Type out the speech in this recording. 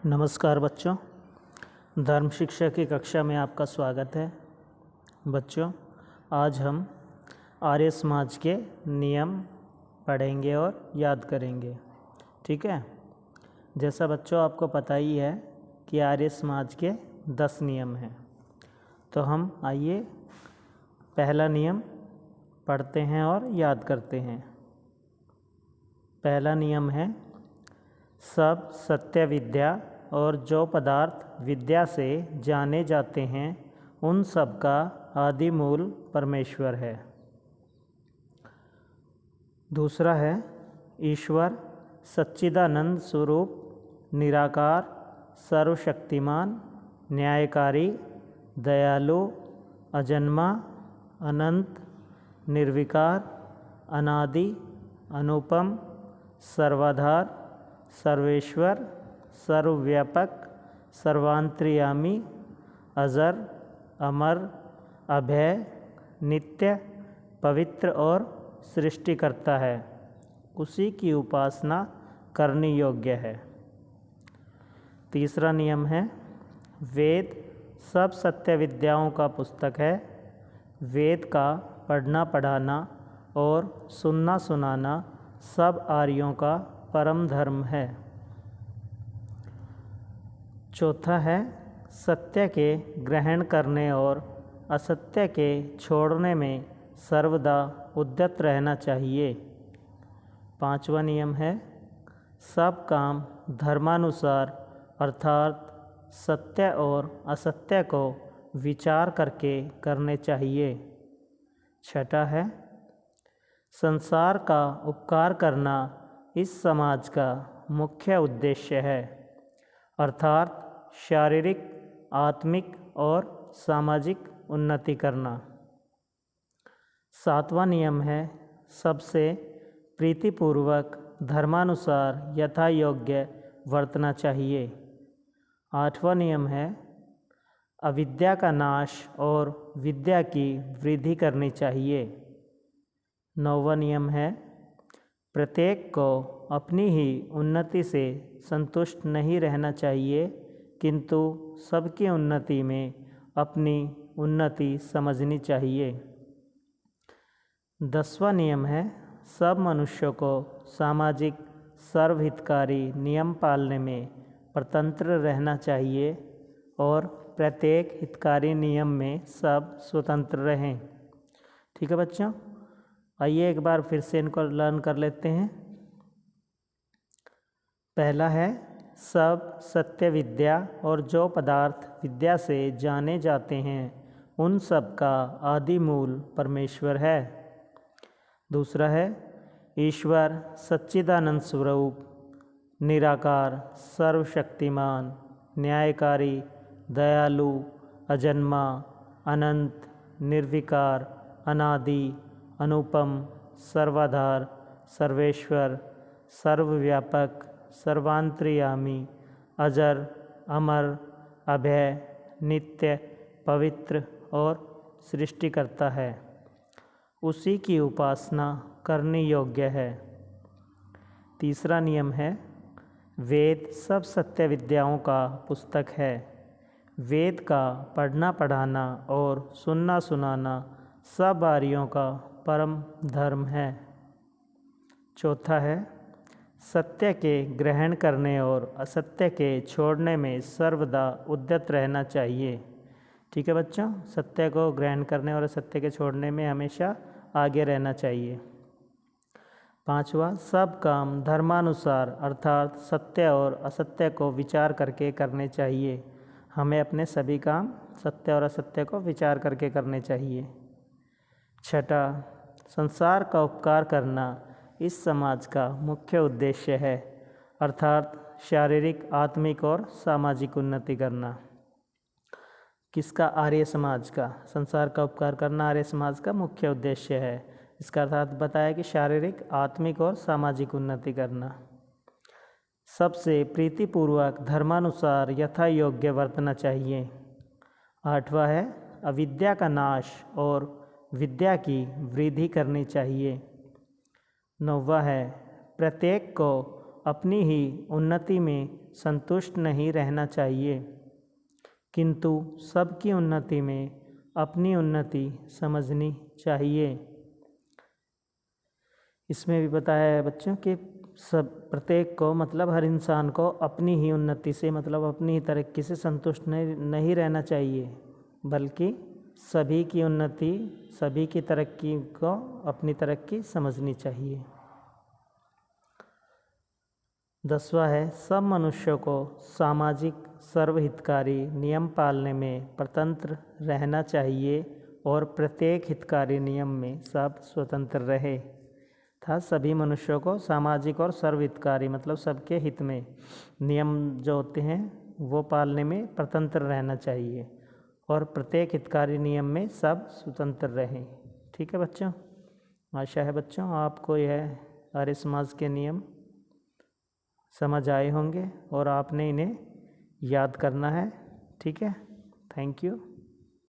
नमस्कार बच्चों, धर्म शिक्षा की कक्षा में आपका स्वागत है। बच्चों, आज हम आर्य समाज के नियम पढ़ेंगे और याद करेंगे। ठीक है। जैसा बच्चों आपको पता ही है कि आर्य समाज के 10 नियम हैं। तो हम आइए पहला नियम पढ़ते हैं और याद करते हैं। पहला नियम है, सब सत्य विद्या और जो पदार्थ विद्या से जाने जाते हैं उन सब का आदि मूल परमेश्वर है। दूसरा है, ईश्वर सच्चिदानंद स्वरूप, निराकार, सर्वशक्तिमान, न्यायकारी, दयालु, अजन्मा, अनंत, निर्विकार, अनादि, अनुपम, सर्वाधार, सर्वेश्वर, सर्वव्यापक, सर्वांतर्यामी, अजर, अमर, अभय, नित्य, पवित्र और सृष्टिकर्ता है। उसी की उपासना करनी योग्य है। तीसरा नियम है, वेद सब सत्य विद्याओं का पुस्तक है। वेद का पढ़ना पढ़ाना और सुनना सुनाना सब आर्यों का परम धर्म है। चौथा है, सत्य के ग्रहण करने और असत्य के छोड़ने में सर्वदा उद्यत रहना चाहिए। पांचवा नियम है, सब काम धर्मानुसार अर्थात सत्य और असत्य को विचार करके करने चाहिए। छठा है, संसार का उपकार करना इस समाज का मुख्य उद्देश्य है, अर्थात शारीरिक, आत्मिक और सामाजिक उन्नति करना। सातवां नियम है, सबसे प्रीतिपूर्वक धर्मानुसार यथा योग्य वर्तना चाहिए। आठवां नियम है, अविद्या का नाश और विद्या की वृद्धि करनी चाहिए। नौवां नियम है, प्रत्येक को अपनी ही उन्नति से संतुष्ट नहीं रहना चाहिए, किंतु सबकी उन्नति में अपनी उन्नति समझनी चाहिए। 10वां नियम है, सब मनुष्यों को सामाजिक सर्वहितकारी नियम पालने में स्वतंत्र रहना चाहिए और प्रत्येक हितकारी नियम में सब स्वतंत्र रहें। ठीक है बच्चों, आइए एक बार फिर से इनको लर्न कर लेते हैं। पहला है, सब सत्य विद्या और जो पदार्थ विद्या से जाने जाते हैं उन सब का आदि मूल परमेश्वर है। दूसरा है, ईश्वर सच्चिदानंद स्वरूप, निराकार, सर्वशक्तिमान, न्यायकारी, दयालु, अजन्मा, अनंत, निर्विकार, अनादि, अनुपम, सर्वाधार, सर्वेश्वर, सर्वव्यापक, सर्वांतर्यामी, अजर, अमर, अभय, नित्य, पवित्र और सृष्टिकर्ता है। उसी की उपासना करनी योग्य है। तीसरा नियम है, वेद सब सत्य विद्याओं का पुस्तक है। वेद का पढ़ना पढ़ाना और सुनना सुनाना सब आर्यों का परम धर्म है। चौथा है, सत्य के ग्रहण करने और असत्य के छोड़ने में सर्वदा उद्यत रहना चाहिए। ठीक है बच्चों, सत्य को ग्रहण करने और असत्य के छोड़ने में हमेशा आगे रहना चाहिए। पांचवा, सब काम धर्मानुसार अर्थात सत्य और असत्य को विचार करके करने चाहिए। हमें अपने सभी काम सत्य और असत्य को विचार करके करने चाहिए। छठा, संसार का उपकार करना इस समाज का मुख्य उद्देश्य है, अर्थात शारीरिक, आत्मिक और सामाजिक उन्नति करना। किसका? आर्य समाज का। संसार का उपकार करना आर्य समाज का मुख्य उद्देश्य है। इसका अर्थात बताया कि शारीरिक, आत्मिक और सामाजिक उन्नति करना। सबसे प्रीतिपूर्वक धर्मानुसार यथा योग्य वर्तना चाहिए। आठवां है, अविद्या का नाश और विद्या की वृद्धि करनी चाहिए। नौवां है, प्रत्येक को अपनी ही उन्नति में संतुष्ट नहीं रहना चाहिए, किंतु सबकी उन्नति में अपनी उन्नति समझनी चाहिए। इसमें भी बताया है बच्चों कि सब प्रत्येक को मतलब हर इंसान को अपनी ही उन्नति से मतलब अपनी ही तरक्की से संतुष्ट नहीं रहना चाहिए, बल्कि सभी की उन्नति सभी की तरक्की को अपनी तरक्की समझनी चाहिए। 10वां है, सब मनुष्यों को सामाजिक सर्वहितकारी नियम पालने में स्वतंत्र रहना चाहिए और प्रत्येक हितकारी नियम में सब स्वतंत्र रहे। था सभी मनुष्यों को सामाजिक और सर्वहितकारी मतलब सबके हित में नियम जो होते हैं वो पालने में स्वतंत्र रहना चाहिए और प्रत्येक हितकारी नियम में सब स्वतंत्र रहें। ठीक है बच्चों, आशा है बच्चों आपको यह आर्य समाज के नियम समझ आए होंगे और आपने इन्हें याद करना है। ठीक है, थैंक यू।